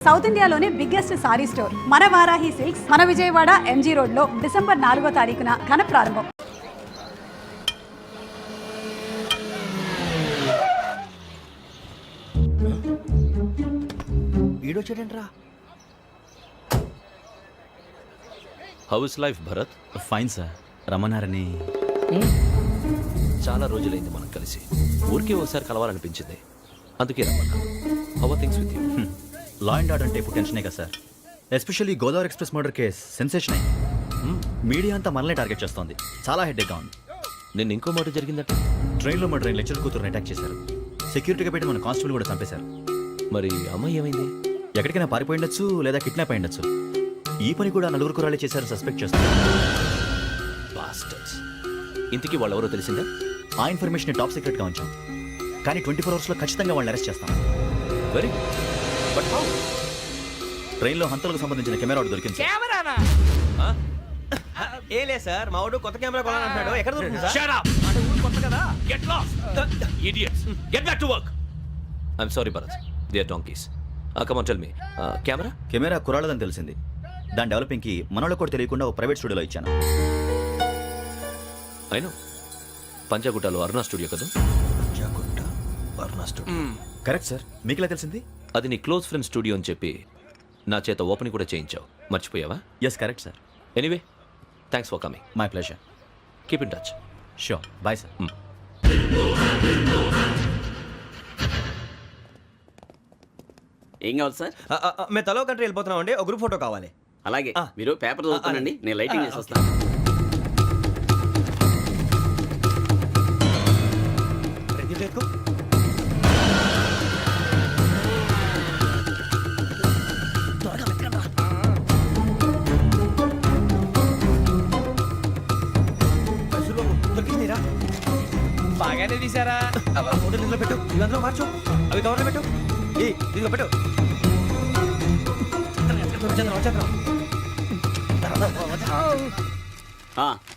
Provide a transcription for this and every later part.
South ఇండియాలోనే biggest sorry store మన Varahi silks మన విజయవాడ ఎంజీ రోడ్ లో డిసెంబర్ 4వ తారీఖున ఘన ప్రారంభం. వీడొచ్చాడంట్రా. How is life Bharat? Fine sir. రమ్మన్నారని. చాలా రోజులైంది మనం కలిసి. ఊరికే ఒకసారి కలవాలనిపించింది, అందుకే రమ్మన్నా. How are things with you? Law and order అంటే ఇప్పుడు టెన్షనే కదా sir. Especially Godavari express murder case sensation అయింది. మీడియా అంతా మనల్ని టార్గెట్ చేస్తోంది. చాలా హెడ్ఏక్గా ఉంది. నిన్న ఇంకో మాట జరిగిందట. ట్రైన్లో మా ట్రైన్ లెక్చర్ కూతురుని అటాక్ చేశారు. సెక్యూరిటీగా పెట్టి మన కానిస్టేబుల్ కూడా చంపేశారు. మరి అమ్మాయి ఏమైంది? ఎక్కడికైనా పారిపోయిండొచ్చు, లేదా కిడ్నాప్ అయ్యుండొచ్చు. ఈ పని కూడా నలుగురు కుర్రాళ్ళే చేశారు సస్పెక్ట్ చేస్తారు. బాస్టర్స్. ఇంతకీ వాళ్ళు ఎవరో తెలిసిందా? ఆ ఇన్ఫర్మేషన్ టాప్ సీక్రెట్గా ఉంచాం, కానీ 24 అవర్స్లో ఖచ్చితంగా వాళ్ళని అరెస్ట్ చేస్తాం. Very but how? ట్రైన్లో హంతలకు సంబంధించిన కెమెరా ఒకటి దొరికింది. కెమెరానా? ఏ లే సార్, మా వాడు కొత్త కెమెరా కొనాలంటున్నాడు. ఎక్కడ దొరుకుతుంది సార్? Shut up! అంటే ఊరు కొత్త కదా. Get lost! Idiots! Get back to work! I'm sorry, Bharat. They are donkeys. Come on, tell me. Camera? Camera కుర్రాళ్ళదని తెలిసింది. దాని డెవలపింగ్కి మనోళ్ళకి కూడా తెలియకుండా ఒక ప్రైవేట్ స్టూడియోలో ఇచ్చాను. I know. పంజాగుట్టలో అరుణ స్టూడియో కదా? పంజాగుట్ట వర్ణ స్టూడియో. Correct sir. మీకు ఎలా తెలిసింది? అది నీ క్లోజ్ ఫ్రెండ్ స్టూడియో అని చెప్పి నా చేత ఓపెన్ కూడా చేయించావు. మర్చిపోయావా? Yes correct sir. Anyway, thanks for coming. My pleasure. Keep in touch. Sure. Bye sir. ఏం కావాలి సార్? మేము తలో కంట్రీ వెళ్ళిపోతున్నాం అండి. ఒక గ్రూప్ ఫోటో కావాలి. అలాగే మీరు పేపర్ చదువుతానండి, నేను లైటింగ్ చేసి వస్తాను. బాగానే తీసారా? ఫోటో ఇందులో పెట్టు, ఇవి అందులో మార్చు, అవి కవర్లో పెట్టు, ఇదిగో పెట్టు.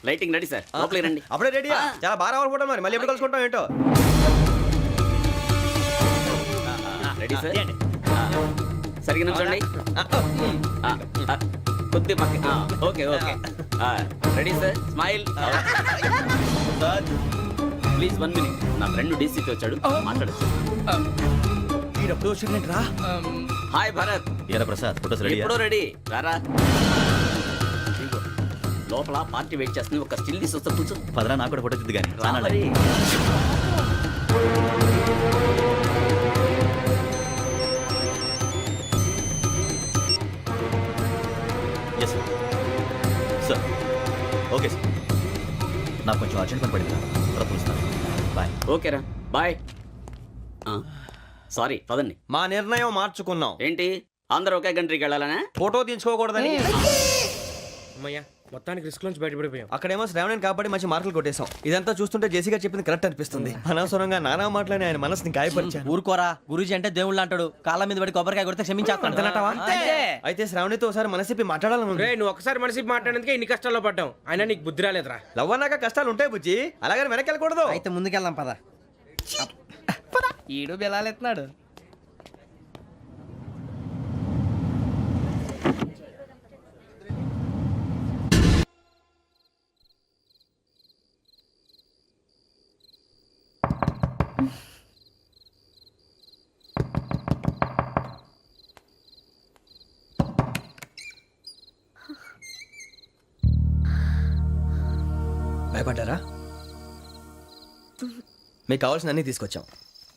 లైటింగ్ రెడీ సార్, లోపలికి రండి. అప్పుడే రెడీయా? చాలా బాగా రావాలి ఫోటో. మరి మళ్ళీ ఎప్పుడు కలుసుకుంటాం ఏంటో. Ready sir. సరిగ్గా నుంచోండి. కొద్ది పక్క. Okay okay. Ready sir. Smile. Please 1 minute. నా ఫ్రెండ్ డీసీపీ వచ్చాడు, మాట్లాడచ్చు. ఈడప్పుడు వచ్చిందంటరా. హాయ్ భరత్. ఏరా ప్రసాద్, ఫోటోస్ రెడీ? ఎప్పుడో రెడీ. రారా. లోపల పార్టీ వెయిట్ చేస్తుంది, ఒక స్టిల్ తీసి వస్తా, కూర్చో. పదరా, నాకు కూడా ఫోటో తిద్దు కానీ. రా మరి. Yes sir. Okay sir. నాకు కొంచెం అర్జెంట్ పని పడింది, తర్వాత పిలుస్తాను. బాయ్. ఓకేరా, బాయ్. సారీ, పదండి. మా నిర్ణయం మార్చుకున్నాం. ఏంటి, అందరూ ఒకే కంట్రీకి వెళ్ళాలనే? ఫోటో తీసుకోకూడదని. అమ్మయ్యా, మొత్తానికి రిస్క్ నుంచి బయటపడిపోయాం. అక్కడేమో శ్రావణిని కాబట్టి మంచి మార్కులు కొట్టేశాం. ఇదంతా చూస్తుంటే జేసీగా చెప్పింది కరెక్ట్ అనిపిస్తుంది. అనవసరంగా నానా మాటలని ఆయన మనసుని గాయపరిచాను. ఊరుకోరా, గురూజీ అంటే దేవుళ్ళు అంటాడు. కాళ్ళ మీద పడి కొబ్బరికాయ కొడితే క్షమించేస్తాడు. అయితే శ్రావణితో ఒకసారి మనసిప్పి మాట్లాడాలను. రే, నువ్వు ఒకసారి మనసి మాట్లాడేందుకే ఇన్ని కష్టాల్లో పడ్డాం. అయినా నీకు బుద్ధి రాలేదురా. లవ్ అన్నాక కష్టాలు ఉంటాయి బుజ్జి, అలాగని వెనక్కి వెళ్ళకూడదు. అయితే ముందుకెళ్దాం పద. ఈడు బెలాలెత్తున్నాడు. భయపడ్డారా? మీకు కావాల్సిన అన్ని తీసుకొచ్చాం.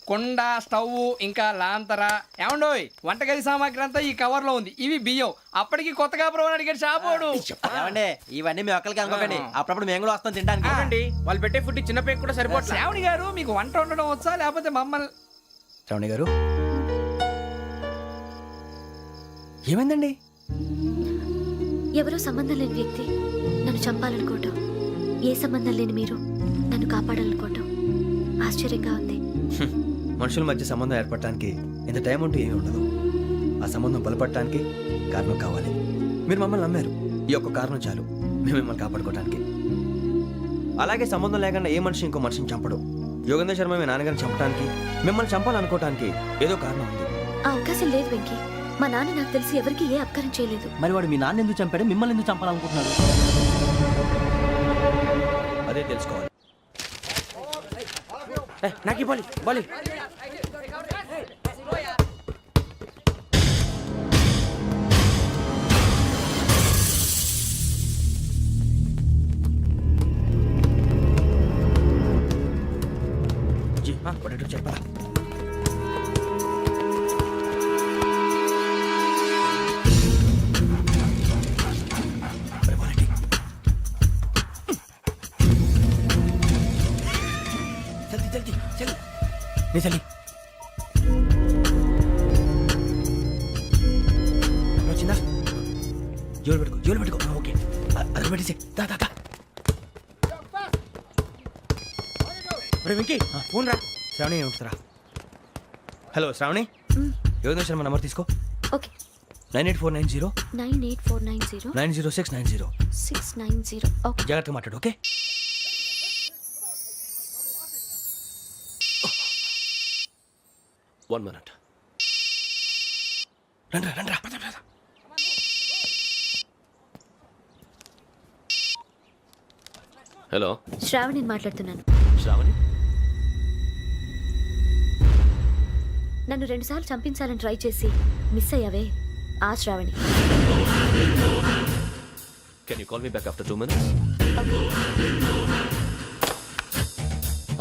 కుండ, స్టవ్, ఇంకా లాంతర. ఏమండోయ్, వంటగది సామాగ్రి అంతా ఈ కవర్ లో ఉంది. ఇవి బియ్యం. అప్పటికి కొత్తగా ప్రవణ అడిగాడు షాపోడు. ఏమండి, ఇవన్నీ మీ ఒక్కరికి అనుకోకండి, అప్పుడప్పుడు మేము కూడా వస్తాం తినడానికి. చూడండి, వాళ్ళు పెట్టే ఫుడ్ చిన్న పేక్ కూడా సరిపోతుంది. శ్రావణి గారు, మీకు వంట వండడం వచ్చా, లేకపోతే మమ్మల్ని? శ్రావణి గారు, ఏమైందండి? ఎవరో సంబంధం లేని వ్యక్తి నన్ను చంపాలనుకోవటం, ఏ సంబంధం లేని మీరు నన్ను కాపాడాలనుకోవటం ఆశ్చర్యంగా ఉంది. మనుషుల మధ్య సంబంధం ఏర్పడటానికి ఇంత టైం ఉంటే ఏమీ ఉండదు. ఆ సంబంధం బలపడటానికి కారణం కావాలి. మీరు మమ్మల్ని నమ్మారు, ఈ ఒక్క కారణం చాలు మేము మిమ్మల్ని కాపాడుకోవడానికి. అలాగే సంబంధం లేకుండా ఏ మనిషి ఇంకో మనిషిని చంపడు. యోగేంద్ర శర్మ మీ నాన్నగారిని చంపడానికి, మిమ్మల్ని చంపాలనుకోవటానికి ఏదో కారణం ఉంది. ఆ అవకాశం లేదు వెంకీ. మా నాన్న నాకు తెలిసి ఎవరికి ఏ అపకారం చేయలేదు. మరి వాడు మీ నాన్న ఎందుకు చంపాడు, మిమ్మల్ని ఎందుకు చంపాలనుకుంటున్నాడు? అదే తెలుసుకోవాలి. నాకు బాలి బాలి చెప్పరా? జల్దీ జల్దీ జల్దీ నీ చల్లి వచ్చిందా? జోలు పెట్టుకో ఓకే. అది పెట్టేసి దా దా దా. వెంకీ ఫోన్ రా. శ్రావణి ఉంటుందిరా. హలో శ్రావణి, యోగేంద్ర శర్మ నంబర్ తీసుకో. ఓకే. 98490 98490 90690. 690. ఓకే. జాగ్రత్తగా మాట్లాడు ఓకే. One minute. రండ్రా రండ్రా పద పద. హలో శ్రావణిని మాట్లాడుతున్నాను. శ్రావణి, నన్ను 2 సార్లు చంపించాలని ట్రై చేసి మిస్ అయ్యావే, ఆ Shravani. can you call me back after 2 minutes?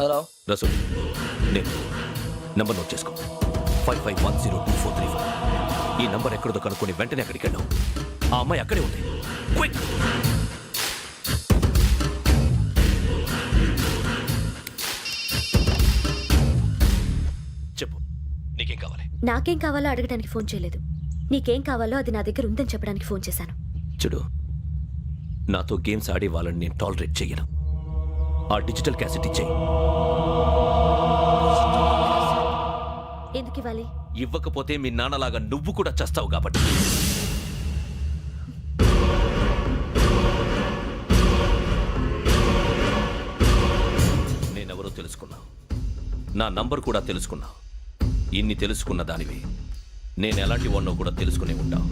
Hello, Rasu, నేను నంబర్ నోట్ చేసుకో. 55102434. ఈ నంబర్ ఎక్కడదో కనుక్కొని వెంటనే అక్కడికి వెళ్ళాం. ఆ అమ్మాయి అక్కడే ఉంది. క్విక్. చెప్పు, నీకేం కావాలి? నాకేం కావాలో అడగడానికి ఫోన్ చేయలేదు. నీకేం కావాలో అది నా దగ్గర ఉందని చెప్పడానికి ఫోన్ చేశాను. చూడు, నాతో గేమ్స్ ఆడే వాళ్ళని నేను టాలరేట్ చెయ్యను. ఆ డిజిటల్ క్యాసెట్ ఇచ్చేయి. ఎందుకు ఇవ్వాలి? ఇవ్వకపోతే మీ నాన్నలాగా నువ్వు కూడా చస్తావు కాబట్టి. నేనెవరో తెలుసుకున్నావు, నా నంబర్ కూడా తెలుసుకున్నావు. ఇన్ని తెలుసుకున్న దానివి నేను ఎలాంటి వాడినో కూడా తెలుసుకునే ఉంటావు.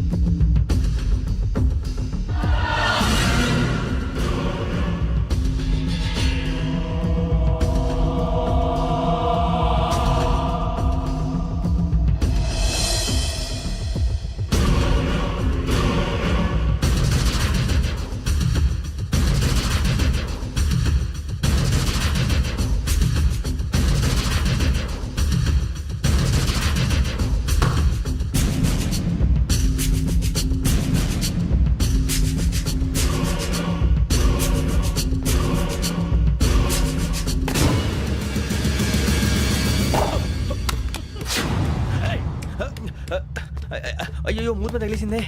అయ్యో మూత తగిలేసిందే.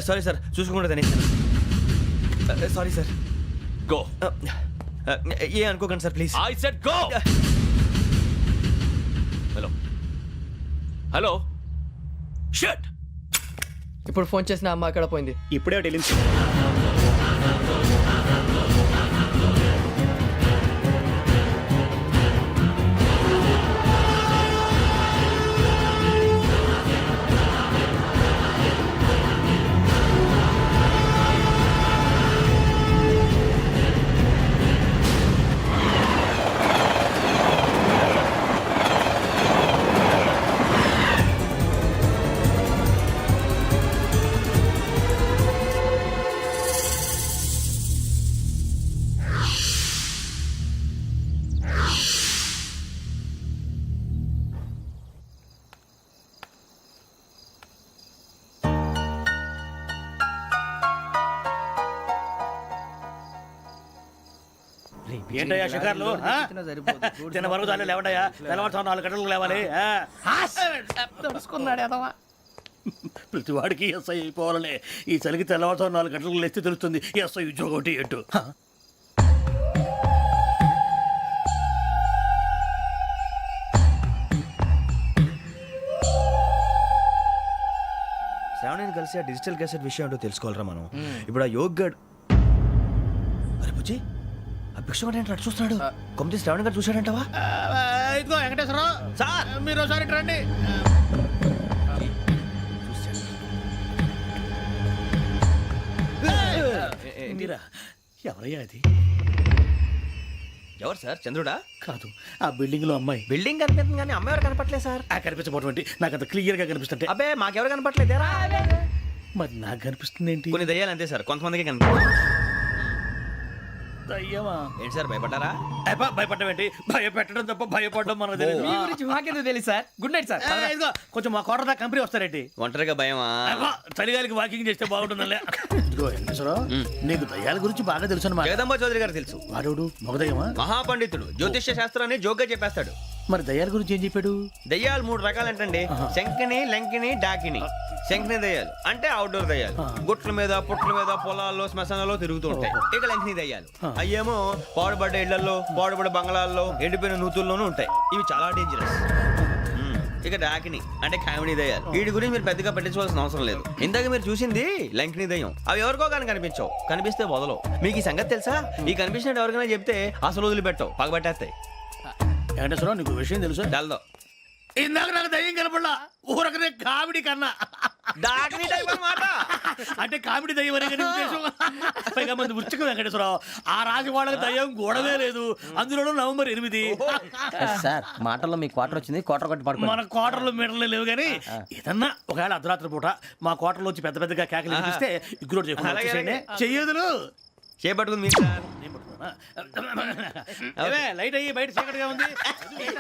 సారీ సార్, చూసుకోండి. Sorry sir. గో. ఏ అనుకోకండి sir please. I said go. Hello hello, shut. ఇప్పుడు ఫోన్ చేసిన అమ్మ అక్కడ పోయింది. ఇప్పుడే వెళ్ళింది. ఏంటయ్యా షికార్లు? తిన్న వరకు దాన్ని లేవండయ్యా. తెల్లవారుతో 4 గంటలకు లేవాలి. తెలుసుకున్నాడు ఎదవా. ప్రతి వాడికి ఎస్ఐ అయిపోవాలనే. ఈ చలికి తెల్లవారుతో 4 గంటలకు లేస్తే తెలుస్తుంది ఎస్ఐ ఉద్యోగం ఒకటి ఎట్టు. శ్రావణిని కలిసి ఆ డిజిటల్ క్యాసెట్ విషయం ఏంటో తెలుసుకోవాలరా మనం. ఇప్పుడు ఆ యోగ్ గడ్, అరే బుజ్జి ఆ భిక్షం ఏంటి అటు చూస్తున్నాడు కొమ్మిది శ్రావణ్ గారు చూశాడంటావా ఇదిగో వెంకటేశ్వరరావు సార్ మీరు ఒకసారి ఇటు రండి. మీరా ఎవరయ్యా అది? ఎవరు సార్ చంద్రుడా కాదు, ఆ బిల్డింగ్ లో అమ్మాయి. బిల్డింగ్ కనిపిస్తుంది కానీ అమ్మ ఎవరు కనపట్లేదు సార్ ఆ కనిపించబోటువంటి నాకు అంత క్లియర్ గా కనిపిస్తుంటే అబ్బే మాకెవరు కనపట్లేదేరా మరి నాకు కనిపిస్తుంది ఏంటి? కొన్ని దయ్యాలు అంతే సార్ కొంతమందికి కనిపి అయ్యమా ఏంటి సార్ భయపడ్డారా భయపడడం ఏంటి? భయపెట్టడం తప్ప భయపడడం మనకు తెలియదు. మీ గురించి మాకెందుకు తెలుసు సార్. Good night sir. ఇదిగో కొంచెం మా కోట దాకా కంపెనీ వస్తారేంటి? ఒంటరిగా భయమా చలిగాలికి వాకింగ్ చేస్తే బాగుంటుందిలే. ఇదిగో వెంకటేశ్వరరావు, నీకు దయ్యాల గురించి బాగా తెలుసు అన్నమాట. జగదంబ చౌదరి గారు తెలుసు వాడోడు మగదయ్యమా? మహాపండితుడు జ్యోతిష్య శాస్త్రాన్ని జోగ్గా చెప్పేస్తాడు. మరి దయ్యాల గురించి ఏం చెప్పాడు? దయ్యాలు 3 రకాలంటండి, శంకిని లంకిని డాకిని. శంకిని దయ్యాలు అంటే అవుట్డోర్ దయ్యాలు, గుట్ల మీద పుట్ల మీద పొలాల్లో శ్మశానాల్లో తిరుగుతూ ఉంటాయి. ఇక లంకిని దయ్యాలు అయ్యేమో పాడుబడ్డ ఇళ్లలో పాడుబడ్డ బంగ్లాల్లో ఎండిపోయిన నూతుల్లోనూ ఉంటాయి. ఇవి చాలా డేంజరస్. ఇక డాకిని అంటే కామెడీ దయ్యాలు. వీటి గురించి మీరు పెద్దగా పట్టించుకోవాల్సిన అవసరం లేదు. ఇందాక మీరు చూసింది లంకిని దయ్యం. అవి ఎవరికో కానీ కనిపించవు, కనిపిస్తే వదలవు. మీకు ఈ సంగతి తెలుసా? ఈ కనిపించినట్టు ఎవరికైనా చెప్తే అసలు వదిలిపెట్టవు, పగబట్టేస్తాయి. వెంకటేశ్వరరావు, నీకు విషయం తెలుసు? డల్దో ఇందాక నాకు దయ్యం కనపడలా, ఊరకనే కామెడీ కన్నా. డాకిని టైప్ అన్నమాట. అంటే కామెడీ దయ్యం అనే కదా ఉద్దేశం. పైగా మంది ఉచ్చక వెంకటేశ్వరరావు, ఆ రాజు వాళ్ళకి దయ్యం గొడవే లేదు. అందులోనూ నవంబర్ 8. సార్ మాటల్లో మీ క్వార్టర్ వచ్చింది, క్వార్టర్ కొట్టి పడుకో. మన క్వార్టర్లో మీటర్లు లేవు కానీ ఏదన్నా ఒకవేళ అర్ధరాత్రి పూట మా క్వార్టర్లో వచ్చి పెద్ద పెద్దగా కేకలు వినిపిస్తే ఇగ్గురు చెయ్యదులు చేపట్టుకుంది మీకు సార్. లైట్ అయ్యి బయట చీకటిగా ఉంది.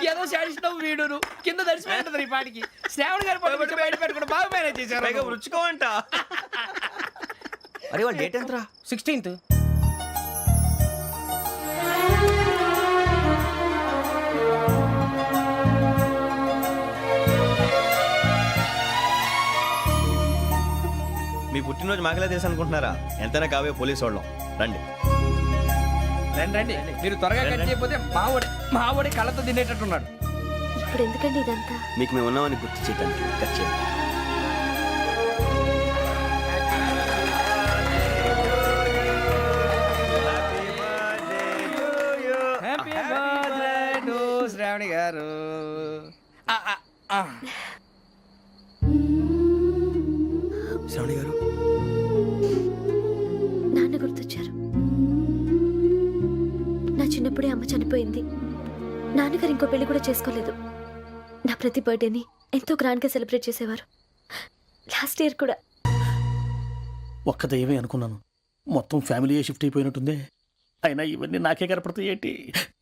ఏదో శాడిస్తావు వీడును కింద దర్శనం ఈ పాటికి. శ్రావణ్ గారు పట్టుకొచ్చి బయట పెట్టుకుంటే బాగా మేనేజ్ చేశారు. పైగా రుచుకోవంట. అరే వాళ్ళ డేట్ ఎంతరా? 16th. మీ పుట్టినరోజు మాకలే తెలుసు అనుకుంటున్నారా? ఎంతైనా కావే పోలీసు వాళ్ళం. రండి రండి రండి. మీరు త్వరగా కట్ చేయకపోతే మావడి కళ్ళతో తినేటట్టున్నాడు. ఇప్పుడు ఎందుకండి ఇదంతా? మీకు మేము ఉన్నామని గుర్తు చేయడానికి కట్ చేయండి. హ్యాపీ బర్త్డే టు శ్రావణి గారు. శ్రావణి గారు నాన్న గుర్తొచ్చారు. నా చిన్నప్పుడే అమ్మ చనిపోయింది. నాన్నగారు ఇంకో పెళ్లి కూడా చేసుకోలేదు. నా ప్రతి బర్త్డేని ఎంతో గ్రాండ్గా సెలబ్రేట్ చేసేవారు. లాస్ట్ ఇయర్ కూడా. ఒక్క దయ్యమే అనుకున్నాను, మొత్తం ఫ్యామిలీ షిఫ్ట్ అయిపోయినట్టుంది. అయినా ఇవన్నీ నాకే కనపడతాయి ఏంటి?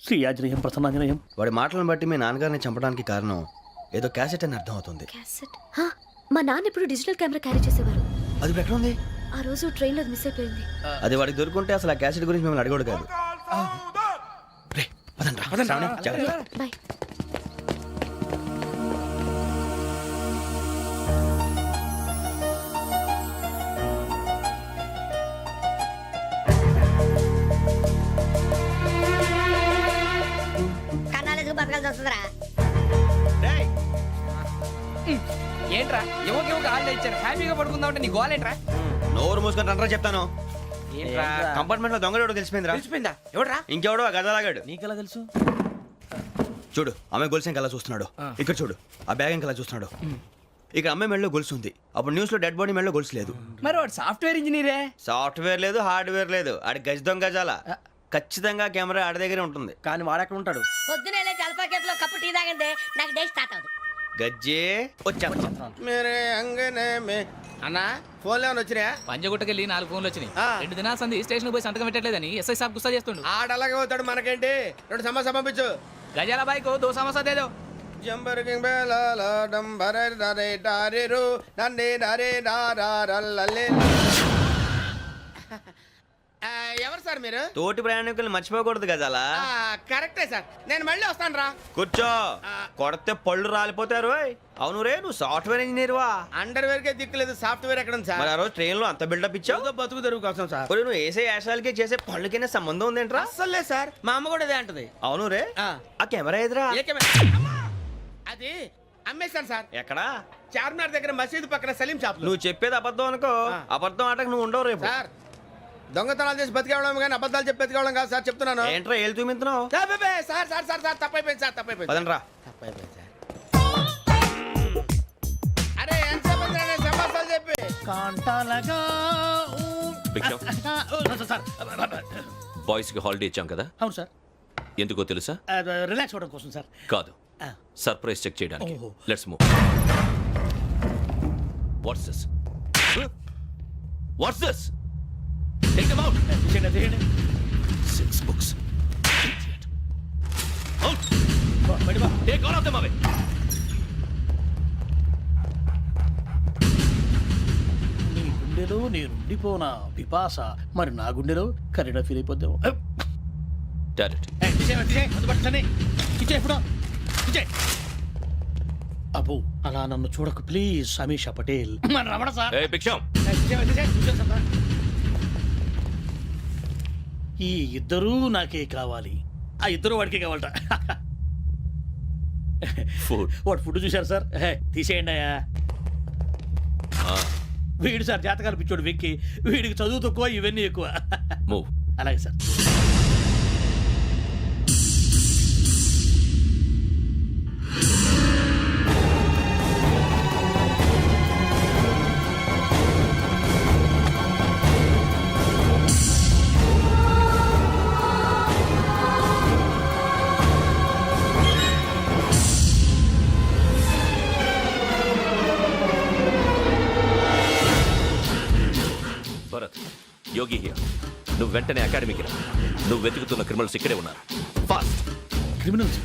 శ్రీ ఆంజనేయం ప్రసన్నాంజనేయం. వాడి మాటలను బట్టి మీ నాన్నగారిని చంపడానికి కారణం ఏదో క్యాసెట్ అని అర్థం అవుతుంది. క్యాసెట్? మా నాన్న ఎప్పుడు డిజిటల్ కెమెరా క్యారీ చేసేవారు. అది ఇప్పుడు ఎక్కడ ఉంది? ఆ రోజు ట్రైన్లో మిస్ అయిపోయింది. అది వాడికి దొరుకుంటే అసలు ఆ క్యాసెట్ గురించి మిమ్మల్ని అడగడు కాదు. రే, పదండ్రా. శ్రావణి, జాగ్రత్త. బాయ్. కన్నాలకు బతకాల్సి వస్తుందిరా. రేయ్, ఏంట్రా ఎవరికి హాలిడే ఇచ్చారు, హ్యాపీగా పడుకుందాం అంటే నీ గోల్ ఏంట్రా? నోరు మూసుకొని రండ్రా చెప్తాను. ఏంట్రా కంపార్ట్మెంట్ లో దొంగడు తెలిసిపోయిందిరా. తెలిసిపోయిందా? ఎవడ్రా? ఇంకెవడో ఆ గదలాగాడు. నీకెలా తెలుసు? చూడు, ఆమె గొలుసు ఇంకలా చూస్తున్నాడు. ఇక్కడ చూడు, ఆ బ్యాగ్ ఇంకలా చూస్తున్నాడు. ఇక్కడ అమ్మాయి మెడలో గొలుసు ఉంది. అప్పుడు న్యూస్ లో డెడ్ బాడీ మెడలో గొలుసు లేదు. మరి వాడు సాఫ్ట్వేర్ ఇంజనీరే. సాఫ్ట్వేర్ లేదు, హార్డ్వేర్ లేదు. ఆడి గజ దొంగ గజాల. ఖచ్చితంగా కెమెరా ఆడి దగ్గరే ఉంటుంది. కానీ వాడెక్కడ ఉంటాడు? పొద్దునే జలపాకేట్లో కప్పు టీ తాగండి, నాకు డే స్టార్ట్ అవుతుంది. గజ్జే వచ్చా. అన్నా ఫోన్లో వచ్చినా? పంజగుట్టకెళ్ళి 4 ఫోన్లు వచ్చినాయి. 2 దినాల సంది స్టేషన్ పోయి సంతకం పెట్టలేదని ఎస్ఐ సాబ్ గుస్తా చేస్తుండు. ఆడలాగే పోతాడు, మనకేంటి? 2 సమస్య పంపించు. గజాల బైక్ 2 సమస్య దేదో. ఎవరు సార్ మీరు? తోటి ప్రయాణికులు మర్చిపోకూడదు గజాల. కరెక్టే సార్, నేను మళ్ళీ వస్తాను రా. కూర్చో, కొడితే పళ్ళు రాలిపోతారు. అవును రే, నువ్వు సాఫ్ట్వేర్ ఇంజనీర్ వా? అండర్వేర్ కే దిక్కులేదు, సాఫ్ట్వేర్ ఎక్కడ ఉంది సార్? మరి ఆ రోజు ట్రైన్ లో అంత బిల్డప్ ఇచ్చావు. బతుకు తెరువు కోసం సార్. నువ్వు వేసే యాశాలకి చేసే పళ్ళకైనా సంబంధం ఉందేంట్రా? అస్సలు లేదు సార్, మా అమ్మ కూడా అదే అంటది. అవును రే, ఆ కెమెరా ఎదురా? ఏ కెమెరా? అది అమ్మేశాను సార్. ఎక్కడా? చార్మినార్ దగ్గర మసీదు పక్కన సలీం షాప్ లో. నువ్వు చెప్పేది అబద్ధం అనుకో. అబద్ధం ఆటకు నువ్వు ఉండవు రేపు. సార్ దొంగతనాలు చేసి బతికేవడం కానీ అబద్ధాలు చెప్పి బతికేవడం కాదు సార్ చెప్తున్నాను. ఏంట్రా ఏళ్ళు చూపించినావు? సార్ సార్ సార్ సార్ తప్పైపోయింది సార్ తప్పైపోయింది. పదండ్రా. తప్పైపోయింది సార్. అరే ఎంతసేపు నేను సమాసాలు చెప్పి కాంటాలగా భిక్షం సార్ బాయ్స్ కి హాలిడే ఇచ్చాం కదా, అవును సార్, ఎందుకో తెలుసా? రిలాక్స్ అవ్వడం కోసం సార్. కాదు, సర్ప్రైజ్ చెక్ చేయడానికి. ఓహో. Let's move. What's this? What's this? Take them out. తీయండి. 6 books. Out. Take all of them away. నీ గుండెలో నేనుండిపోనా పిపాస, మరి నా గుండెలో కరీడా ఫీల్ అయిపోద్దాము. Direct. అబ్బో అలా నన్ను చూడకు ప్లీజ్, సమీషా పటేల్. మన రమణ సార్. Hey, భిక్షం. ఈ ఇద్దరూ నాకే కావాలి, ఆ ఇద్దరు వాడికే కావాలట. Food. వాడు ఫుడ్ చూశారు సార్, తీసేయండి అయ్యా. వీడు సార్ జాతకాలు పిచ్చోడు వెక్కి, వీడికి చదువు తక్కువ ఇవన్నీ ఎక్కువ. Move. అలాగే సార్. Bharat, Yogi here. నువ్వు వెంటనే అకాడమీకి రా. నువ్వు వెతుకుతున్న క్రిమినల్స్ ఇక్కడే ఉన్నారు. ఫాస్ట్. క్రిమినల్స్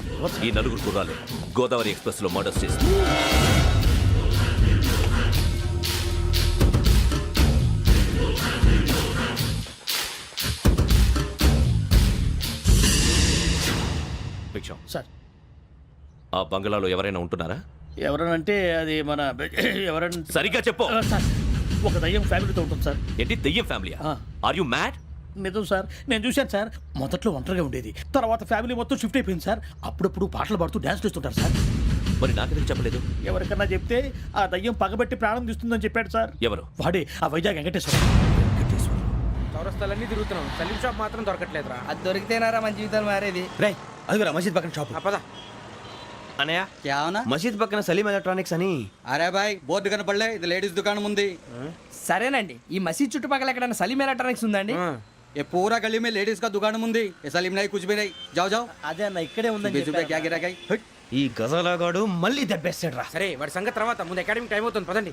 ఈ నలుగురు కుర్రాలే గోదావరి ఎక్స్ప్రెస్ లో మర్డర్స్ చేసి భిక్షం, సార్. ఆ బంగ్లాలో ఎవరైనా ఉంటున్నారా? ఎవరనంటే అది మన ఎవరంటే సరిగ్గా చెప్పు. సార్, ఒక దయ్యం ఫ్యామిలీతో ఉంటుంది సార్. ఏంటి దెయ్యం ఫ్యామిలీ? Are you mad? నిజం సార్, నేను చూశాను సార్. మొదట్లో ఒంటరిగా ఉండేది, తర్వాత ఫ్యామిలీ మొత్తం షిఫ్ట్ అయిపోయింది సార్. అప్పుడప్పుడు పాటలు పాడుతూ డ్యాన్స్ చేస్తుంటారు సార్. మరి నాకెందుకు చెప్పలేదు? ఎవరికన్నా చెప్తే ఆ దయ్యం పగబెట్టి ప్రాణం తీస్తుందని చెప్పాడు సార్. ఎవరు? వాడే ఆ వైజాగ్ వెంకటేశ్వర. చౌరస్తాలన్నీ తిరుగుతున్నాం, సలీం షాప్ మాత్రం దొరకట్లేదురా. అది దొరికితేనారా మన జీవితాలు మారేది. రే అదిగురా మసీద్ పక్కన షాప్. పద. అనయ్య, क्या होना? మసీద్ పక్కన సలీం ఎలక్ట్రానిక్స్ అని. అరే బాయ్ బోర్డు కనపడలే, ఇది లేడీస్ దుకాణం ఉంది. సరేనండి, ఈ మసీద్ చుట్టుపక్కల ఎక్కడైనా సలీం ఎలక్ట్రానిక్స్ ఉందండి? ये पूरा गली में लेडीज का दुकान मुंदी, ये सलीम नहीं कुछ भी नहीं. जाओ जाओ. అదే అన్న ఇక్కడే ఉందని 20 रुपए क्या गिरा गई? ఈ గజాలగాడు మళ్ళీ దెబ్బేస్తాడు రా. సరే వాడి సంగతి తర్వాత, ముందు అకాడమీ టైం అవుతుంది పదండి.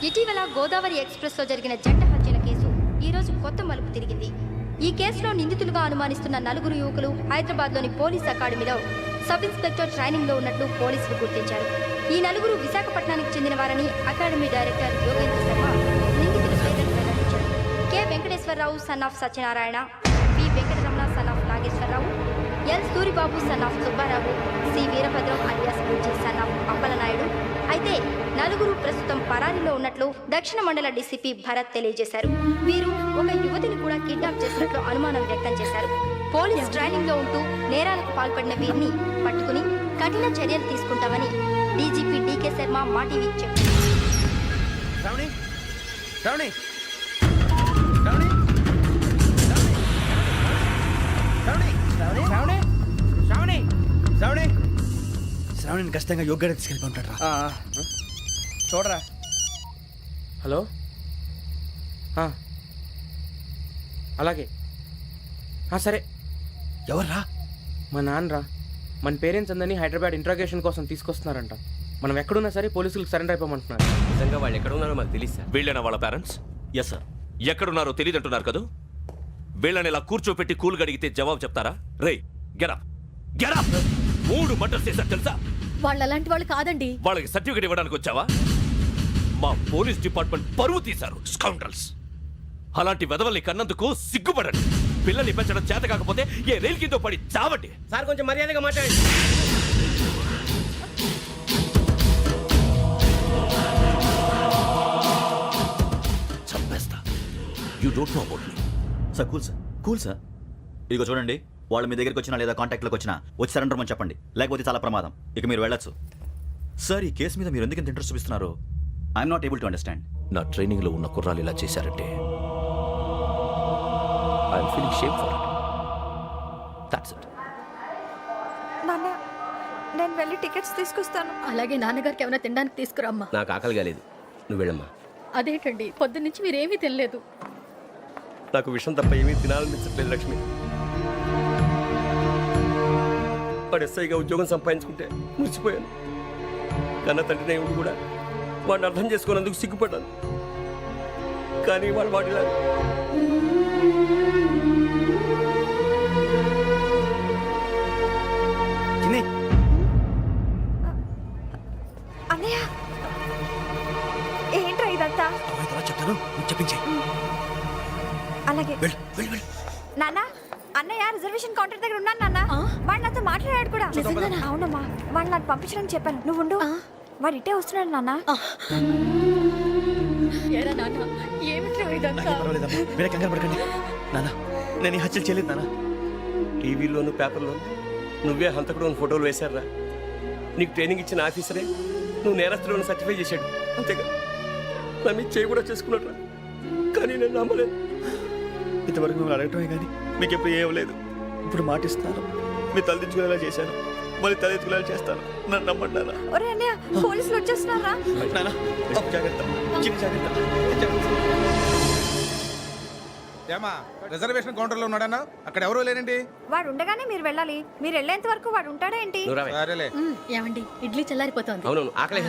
ఇటీవల గోదావరి ఎక్స్ప్రెస్లో జరిగిన జంట హత్యల కేసు ఈరోజు కొత్త మలుపు తిరిగింది. ఈ కేసులో నిందితులుగా అనుమానిస్తున్న నలుగురు యువకులు హైదరాబాద్లోని పోలీస్ అకాడమీలో సబ్ ఇన్స్పెక్టర్ ట్రైనింగ్లో ఉన్నట్లు పోలీసులు గుర్తించారు. ఈ నలుగురు విశాఖపట్నానికి చెందిన వారని అకాడమీ డైరెక్టర్ యోగేంద్ర శర్మ నిందితుల పేర్లను వెల్లడించారు. K Venkateswararao son of Satyanarayana, P Venkataramana son of Nageswararao, L Suribabu son of Subbarao, C Veerabhadram alias Bujji son of Appalanaidu. అయితే నలుగురు ప్రస్తుతం పరారీలో ఉన్నట్లు దక్షిణ మండల డీసీపీ భరత్ తెలియజేశారు. వీరు ఒక యువతిని కూడా కిడ్నాప్ చేసినట్లు అనుమానం వ్యక్తం చేశారు. పోలీస్ ట్రైనింగ్ లో ఉంటూ నేరాలకు పాల్పడిన వీరిని పట్టుకుని కఠిన చర్యలు తీసుకుంటామని డీజీపీ డీకే శర్మ మా టీవీకి చెప్పారు. శ్రావణి శ్రావణిని ఖచ్చితంగా యోగ్యత తీసుకెళ్ళి ఉంటాడు రా. చూడరా. హలో. అలాగే సరే. ఎవర్రా? మా నాన్నరా. మన పేరెంట్స్ అందరినీ హైదరాబాద్ ఇంట్రాగేషన్ కోసం తీసుకొస్తున్నారంట. మనం ఎక్కడున్నా సరే పోలీసులకు సరెండర్ అయిపోమంటున్నారు. నిజంగా వాళ్ళు ఎక్కడ ఉన్నారో మాకు తెలియదు సార్. వీళ్ళైనా వాళ్ళ పేరెంట్స్? Yes sir. ఎక్కడున్నారో తెలియదంటున్నారు కదా. వీళ్ళని ఇలా కూర్చోపెట్టి కూల్ గడిగితే జవాబు చెప్తారా? రే గెటప్ గెటప్. 3 మర్డర్స్ చేశారు తెలుసా? వాళ్ళు అలాంటి వాళ్ళు కాదండి. వాళ్ళకి సర్టిఫికేట్ ఇవ్వడానికి వచ్చావా? మా పోలీస్ డిపార్ట్మెంట్ పరువు తీశారు స్కౌండ్రల్స్. అలాంటి వెధవల్ని కన్నందుకు సిగ్గుపడండి. పిల్లల్ని పెంచడం చేత కాకపోతే ఏ రైలు కింద పడి చావండి. సార్ కొంచెం మర్యాదగా మాట్లాడండి. చంపేస్తా. You don't know about me. Sir cool sir. ఇదిగో చూడండి, వాళ్ళు మీ దగ్గరికి వచ్చినా లేదా కాంటాక్ట్లోకి వచ్చినా వచ్చి సరెండర్ అని చెప్పండి, లేకపోతే చాలా ప్రమాదం. ఇక మీరు వెళ్ళొచ్చు. సార్, ఈ కేసు మీద మీరు ఎందుకు ఇంత ఇంట్రెస్ట్ చూపిస్తున్నారు? I'm not able to understand. నా ట్రైనింగ్ లో ఉన్న కుర్రాలు ఇలా చేశారంటే I'm feeling shame for it. That's it. నాన్న, నేను వెళ్ళి టికెట్స్ తీసుకొస్తాను. అలాగే నాన్నగారికి ఏమైనా తినడానికి తీసుకురమ్మా. నాకు ఆకలి కాలేదు, నువ్వు వెళ్ళమ్మా. అదేంటండి, పొద్దున్నుంచి మీరేమీ తినలేదు. నాకు విషయం తప్ప ఏమీ తినాలనిపించట్లేదు లక్ష్మి. వాడు ఎస్ఐగా ఉద్యోగం సంపాదించుకుంటే మురిసిపోయాను. కన్న తండ్రినే ఉండి కూడా వాడిని అర్థం చేసుకున్నందుకు సిగ్గుపడ్డాను. కానీ వాడిలా చిన్ని, అన్నయ్య, ఏంట్రా ఇదంతా? అమ్మాయి తర్వాత చెప్తాను, నువ్వు చెప్పించే. అలాగే. వెళ్ళు వెళ్ళు వెళ్ళు. నాన్న, అన్నయ్య రిజర్వేషన్ కౌంటర్ దగ్గర ఉన్నాను నాన్న. వాడు నాతో మాట్లాడాడు కూడా. అవునమ్మా, వాడు నాకు పంపించడానికి చెప్పాను. నువ్వు ఉండు, వాడు ఇట్టే వస్తున్నాడు నాన్న. పర్వాలేదమ్మా, వేరే కంగారు పడకండి. నాన్న, నేను ఈ హత్యలు చేయలేదు నాన్న. టీవీలోను పేపర్లోను నువ్వే హంతకుడు ఫోటోలు వేశారా? నీకు ట్రైనింగ్ ఇచ్చిన ఆఫీసరే నువ్వు నేరస్తులను సర్టిఫై చేశాడు. అంతేగా నా మీద చేయి కూడా చేసుకున్నట్రా. కానీ నేను నమ్మలేదు. ఇంతవరకు మిమ్మల్ని అడగటమే కానీ మీకు ఎప్పుడు ఏం లేదు. ఇప్పుడు మాటిస్తున్నాను, మీ తలదించుకునేలా చేశాను, మళ్ళీ తలెత్తుకునేలా చేస్తాను. నన్ను నమ్మండి నాన్న. ఒరే అన్నయ్య, పోలీసులు వచ్చేస్తున్నారా? నాన్న, జాగ్రత్త, చిన్న జాగ్రత్త. ఏమా రిజర్వేషన్ కౌంటర్ లో ఉన్నాడన్నా? అక్కడ ఎవరూ లేనండి. వాడు ఉండగానే మీరు వెళ్ళాలి. మీరు వెళ్ళేంత వరకు వాడు ఉంటాడా ఏంటి? సరేలే. ఏమండి, ఇడ్లీ చల్లారిపోతుంది. అవును, ఆకలి